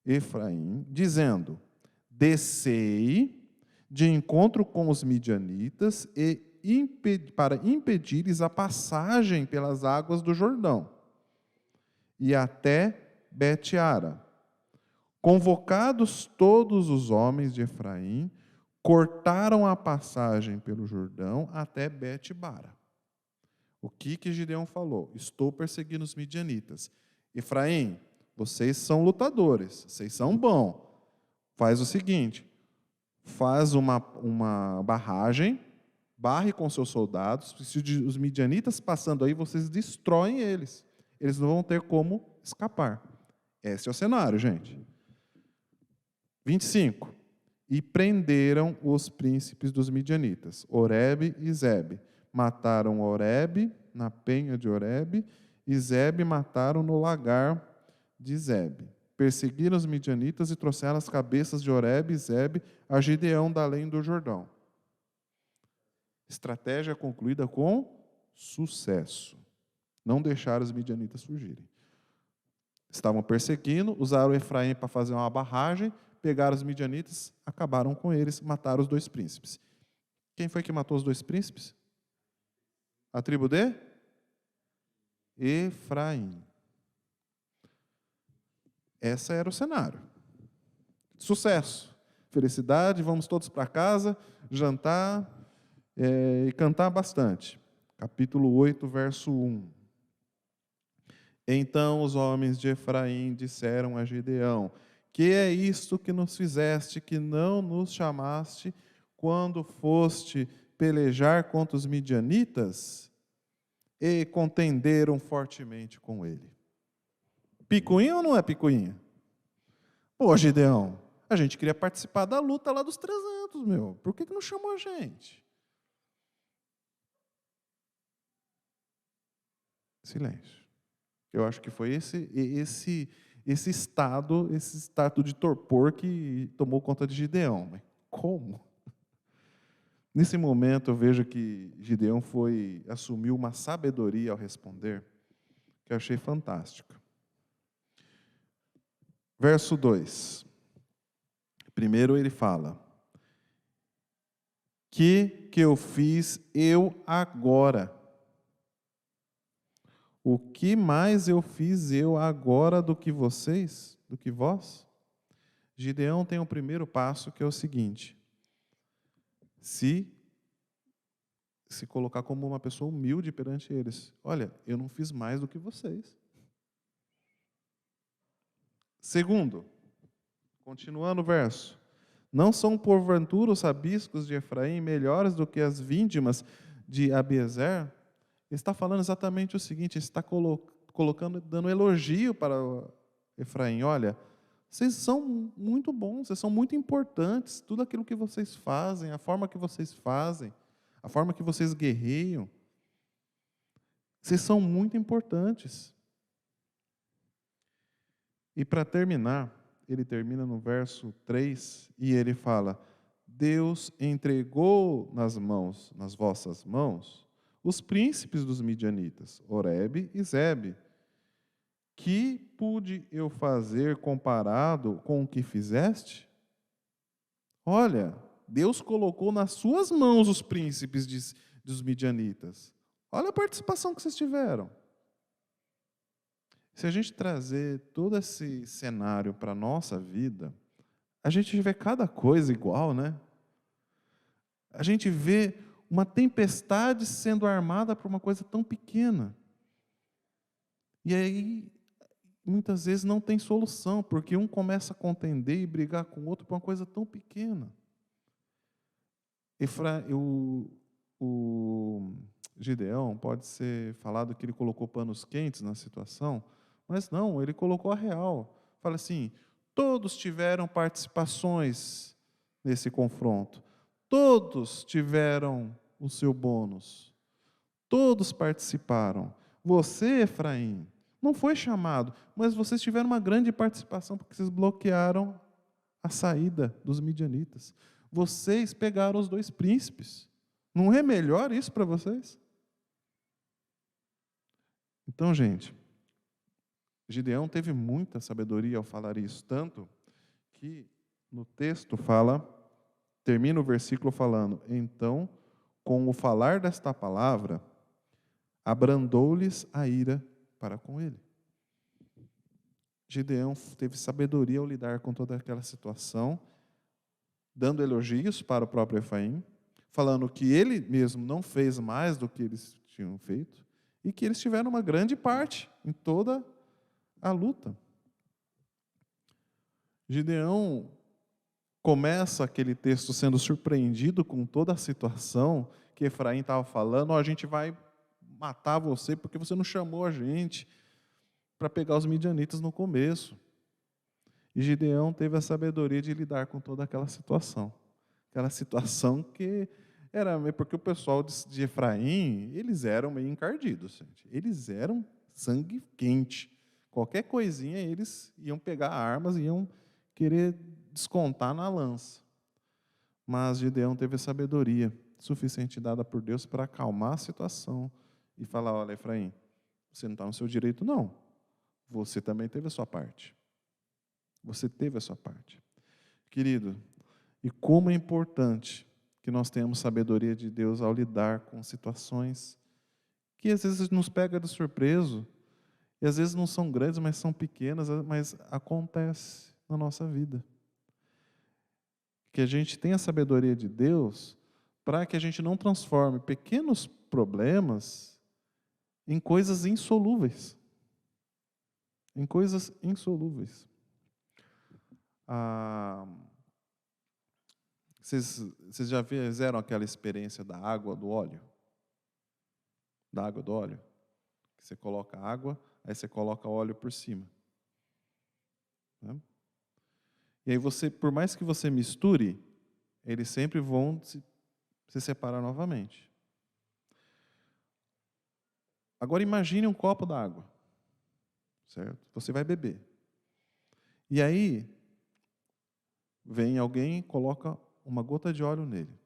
Efraim, dizendo: descei de encontro com os midianitas e para impedir-lhes a passagem pelas águas do Jordão e até Bet-ara. Convocados todos os homens de Efraim, cortaram a passagem pelo Jordão até Bet-bara. O que Gideão falou? Estou perseguindo os midianitas. Efraim, vocês são lutadores, vocês são bons. Faz o seguinte, faz uma barragem, barre com seus soldados, se os midianitas passando aí, vocês destroem eles. Eles não vão ter como escapar. Esse é o cenário, gente. 25. E prenderam os príncipes dos midianitas, Oreb e Zebe. Mataram Oreb na penha de Oreb, e Zebe mataram no lagar de Zebe. Perseguiram os midianitas e trouxeram as cabeças de Oreb e Zebe a Gideão da além do Jordão. Estratégia concluída com sucesso. Não deixaram os midianitas fugirem. Estavam perseguindo, usaram Efraim para fazer uma barragem, pegaram os midianitas, acabaram com eles, mataram os 2 príncipes. Quem foi que matou os 2 príncipes? A tribo de Efraim. Esse era o cenário. Sucesso, felicidade, vamos todos para casa, jantar e cantar bastante. Capítulo 8, verso 1. Então os homens de Efraim disseram a Gideão: que é isto que nos fizeste, que não nos chamaste quando foste pelejar contra os midianitas? E contenderam fortemente com ele. Picuinha ou não é picuinha? Pô, Gideão, a gente queria participar da luta lá dos 300, meu. Por que não chamou a gente? Silêncio. Eu acho que foi esse estado de torpor que tomou conta de Gideão. Mas como? Nesse momento eu vejo que Gideão assumiu uma sabedoria ao responder, que eu achei fantástica. Verso 2. Primeiro ele fala: que eu fiz eu agora? O que mais eu fiz eu agora do que vocês, do que vós? Gideão tem o primeiro passo, que é o seguinte: se colocar como uma pessoa humilde perante eles. Olha, eu não fiz mais do que vocês. Segundo, continuando o verso: não são porventura os rabiscos de Efraim melhores do que as víndimas de Abiezer? Ele está falando exatamente o seguinte, ele está colocando, dando elogio para Efraim. Olha, vocês são muito bons, vocês são muito importantes, tudo aquilo que vocês fazem, a forma que vocês fazem, a forma que vocês guerreiam, vocês são muito importantes. E para terminar, ele termina no verso 3, e ele fala: Deus entregou nas vossas mãos, os príncipes dos midianitas, Oreb e Zebe. Que pude eu fazer comparado com o que fizeste? Olha, Deus colocou nas suas mãos os príncipes dos midianitas. Olha a participação que vocês tiveram. Se a gente trazer todo esse cenário para a nossa vida, a gente vê cada coisa igual, né? A gente vê uma tempestade sendo armada por uma coisa tão pequena. E aí, muitas vezes não tem solução, porque um começa a contender e brigar com o outro por uma coisa tão pequena. O Gideão pode ser falado que ele colocou panos quentes na situação, mas não, ele colocou a real. Fala assim: todos tiveram participações nesse confronto, todos tiveram o seu bônus, todos participaram. Você, Efraim, não foi chamado, mas vocês tiveram uma grande participação, porque vocês bloquearam a saída dos midianitas. Vocês pegaram os 2 príncipes. Não é melhor isso para vocês? Então, gente, Gideão teve muita sabedoria ao falar isso, tanto que no texto termina o versículo falando: então, com o falar desta palavra, abrandou-lhes a ira para com ele. Gideão teve sabedoria ao lidar com toda aquela situação, dando elogios para o próprio Efraim, falando que ele mesmo não fez mais do que eles tinham feito e que eles tiveram uma grande parte em toda a luta. Gideão começa aquele texto sendo surpreendido com toda a situação que Efraim estava falando: a gente vai matar você porque você não chamou a gente para pegar os midianitas no começo. E Gideão teve a sabedoria de lidar com toda aquela situação que era porque o pessoal de Efraim, eles eram meio encardidos, gente. Eles eram sangue quente. Qualquer coisinha eles iam pegar armas e iam querer descontar na lança. Mas Gideão teve a sabedoria suficiente dada por Deus para acalmar a situação e falar: olha, Efraim, você não está no seu direito, não. Você também teve a sua parte. Você teve a sua parte. Querido, e como é importante que nós tenhamos sabedoria de Deus ao lidar com situações que às vezes nos pega de surpresa, e às vezes não são grandes, mas são pequenas, mas acontece na nossa vida. Que a gente tenha a sabedoria de Deus para que a gente não transforme pequenos problemas em coisas insolúveis. Em coisas insolúveis. Vocês já fizeram aquela experiência da água do óleo? Da água do óleo? Que você coloca água, aí você coloca óleo por cima. Né? E aí você, por mais que você misture, eles sempre vão se separar novamente. Agora imagine um copo d'água, certo? Você vai beber. E aí vem alguém e coloca uma gota de óleo nele.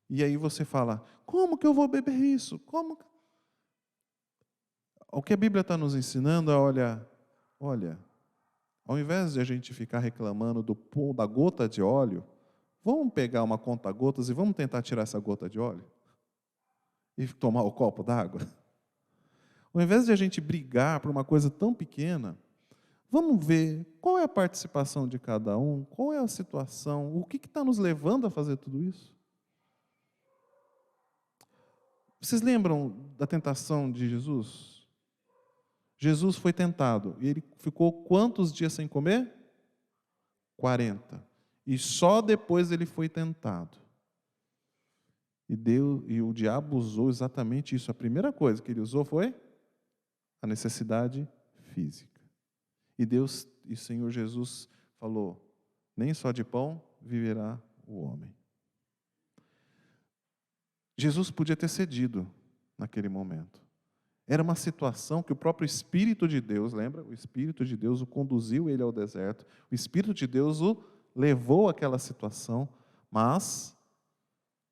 E aí você fala: como que eu vou beber isso? Como? O que a Bíblia está nos ensinando é: olha, ao invés de a gente ficar reclamando da gota de óleo, vamos pegar uma conta-gotas e vamos tentar tirar essa gota de óleo e tomar o copo d'água. Ao invés de a gente brigar por uma coisa tão pequena, vamos ver qual é a participação de cada um, qual é a situação, o que está nos levando a fazer tudo isso. Vocês lembram da tentação de Jesus? Jesus foi tentado e ele ficou quantos dias sem comer? 40. E só depois ele foi tentado. E o diabo usou exatamente isso. A primeira coisa que ele usou foi a necessidade física. E Deus e o Senhor Jesus falou: nem só de pão viverá o homem. Jesus podia ter cedido naquele momento. Era uma situação que o próprio Espírito de Deus, lembra? O Espírito de Deus o conduziu ele ao deserto. O Espírito de Deus o levou àquela situação, mas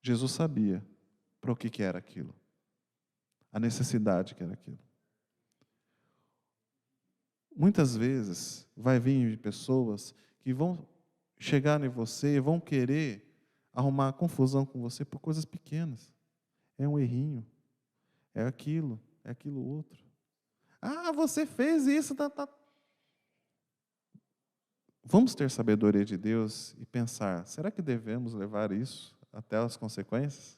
Jesus sabia para o que era aquilo. A necessidade que era aquilo. Muitas vezes vai vir pessoas que vão chegar em você e vão querer arrumar confusão com você por coisas pequenas. É um errinho, é aquilo outro. Ah, você fez isso. Vamos ter sabedoria de Deus e pensar: será que devemos levar isso até as consequências?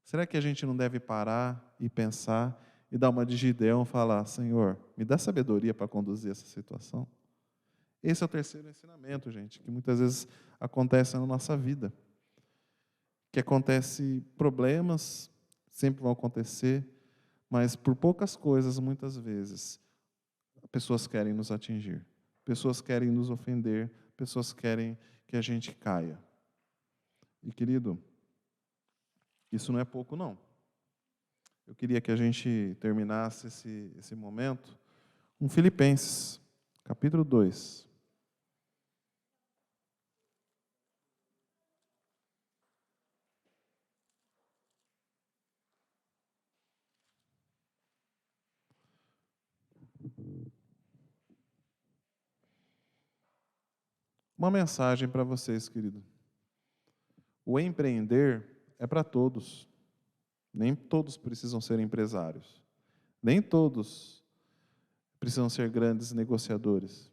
Será que a gente não deve parar e pensar e dar uma de Gideão e falar: Senhor, me dá sabedoria para conduzir essa situação? Esse é o terceiro ensinamento, gente, que muitas vezes acontece na nossa vida. Que acontece problemas, sempre vão acontecer, mas por poucas coisas, muitas vezes, pessoas querem nos atingir, pessoas querem nos ofender, pessoas querem que a gente caia. E, querido, isso não é pouco, não. Eu queria que a gente terminasse esse momento com Filipenses, capítulo 2. Uma mensagem para vocês, querido. O empreender é para todos. Nem todos precisam ser empresários. Nem todos precisam ser grandes negociadores.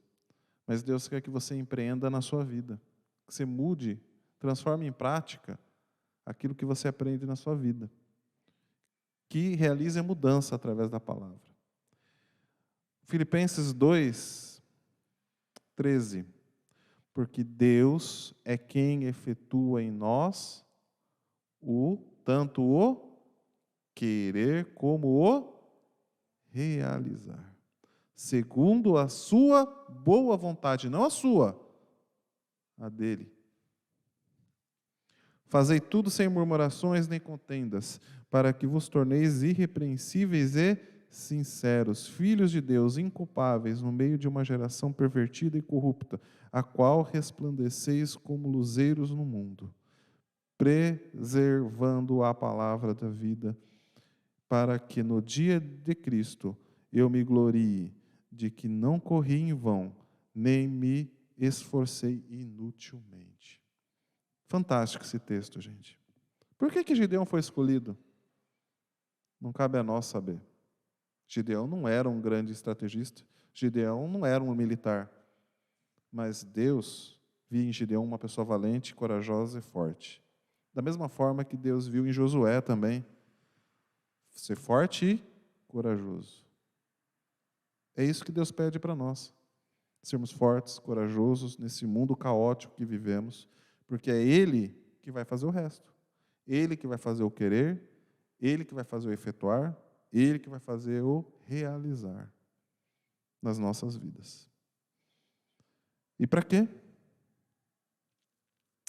Mas Deus quer que você empreenda na sua vida, que você mude, transforme em prática aquilo que você aprende na sua vida, que realize a mudança através da palavra. Filipenses 2:13. Porque Deus é quem efetua em nós tanto o querer como o realizar, segundo a sua boa vontade, não a sua, a dele. Fazei tudo sem murmurações nem contendas, para que vos torneis irrepreensíveis e sinceros, filhos de Deus, inculpáveis, no meio de uma geração pervertida e corrupta, a qual resplandeceis como luzeiros no mundo, preservando a palavra da vida, para que no dia de Cristo eu me glorie de que não corri em vão, nem me esforcei inutilmente. Fantástico esse texto, gente. Por que Gideão foi escolhido? Não cabe a nós saber. Gideão não era um grande estrategista, Gideão não era um militar, mas Deus via em Gideão uma pessoa valente, corajosa e forte. Da mesma forma que Deus viu em Josué também, ser forte e corajoso. É isso que Deus pede para nós, sermos fortes, corajosos nesse mundo caótico que vivemos, porque é Ele que vai fazer o resto. Ele que vai fazer o querer, Ele que vai fazer o efetuar, Ele que vai fazer o realizar nas nossas vidas. E para quê?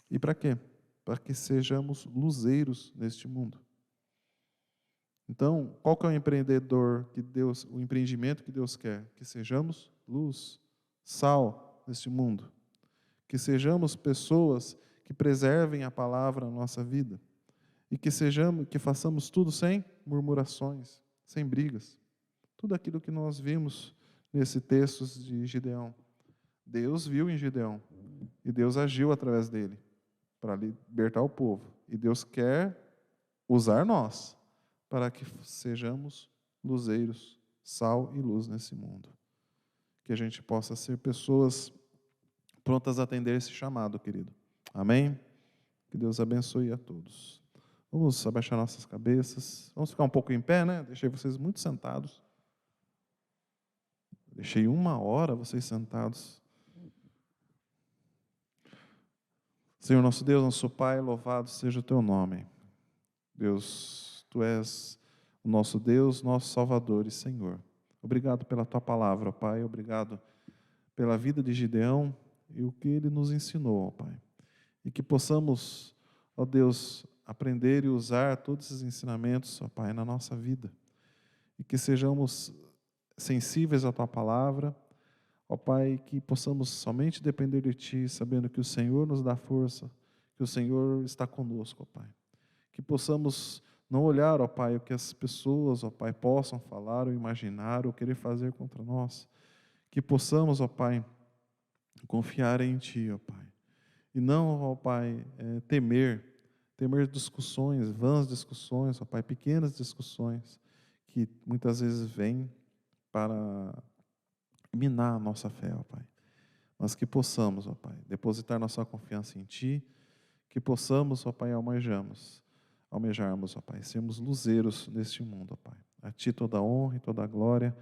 E para quê? Para que sejamos luzeiros neste mundo. Então, qual que é o o empreendimento que Deus quer? Que sejamos luz, sal neste mundo. Que sejamos pessoas que preservem a palavra na nossa vida. E que façamos tudo sem murmurações, sem brigas. Tudo aquilo que nós vimos nesse texto de Gideão. Deus viu em Gideão e Deus agiu através dele para libertar o povo. E Deus quer usar nós para que sejamos luzeiros, sal e luz nesse mundo. Que a gente possa ser pessoas prontas a atender esse chamado, querido. Amém? Que Deus abençoe a todos. Vamos abaixar nossas cabeças. Vamos ficar um pouco em pé, né? Deixei vocês muito sentados. Deixei 1 hora vocês sentados. Senhor nosso Deus, nosso Pai, louvado seja o Teu nome. Deus, Tu és o nosso Deus, nosso Salvador e Senhor. Obrigado pela Tua palavra, Pai. Obrigado pela vida de Gideão e o que ele nos ensinou, Pai. E que possamos, ó Deus, aprender e usar todos esses ensinamentos, ó Pai, na nossa vida. E que sejamos sensíveis à Tua palavra, ó Pai, que possamos somente depender de Ti, sabendo que o Senhor nos dá força, que o Senhor está conosco, ó Pai. Que possamos não olhar, ó Pai, o que as pessoas, ó Pai, possam falar ou imaginar ou querer fazer contra nós. Que possamos, ó Pai, confiar em Ti, ó Pai. E não, ó Pai, temer discussões, vãs discussões, ó Pai, pequenas discussões, que muitas vezes vêm para minar a nossa fé, ó Pai. Mas que possamos, ó Pai, depositar nossa confiança em Ti, que possamos, ó Pai, almejarmos, ó Pai, sermos luzeiros neste mundo, ó Pai. A Ti toda a honra e toda a glória,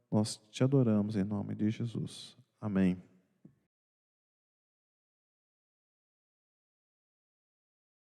nós Te adoramos em nome de Jesus. Amém.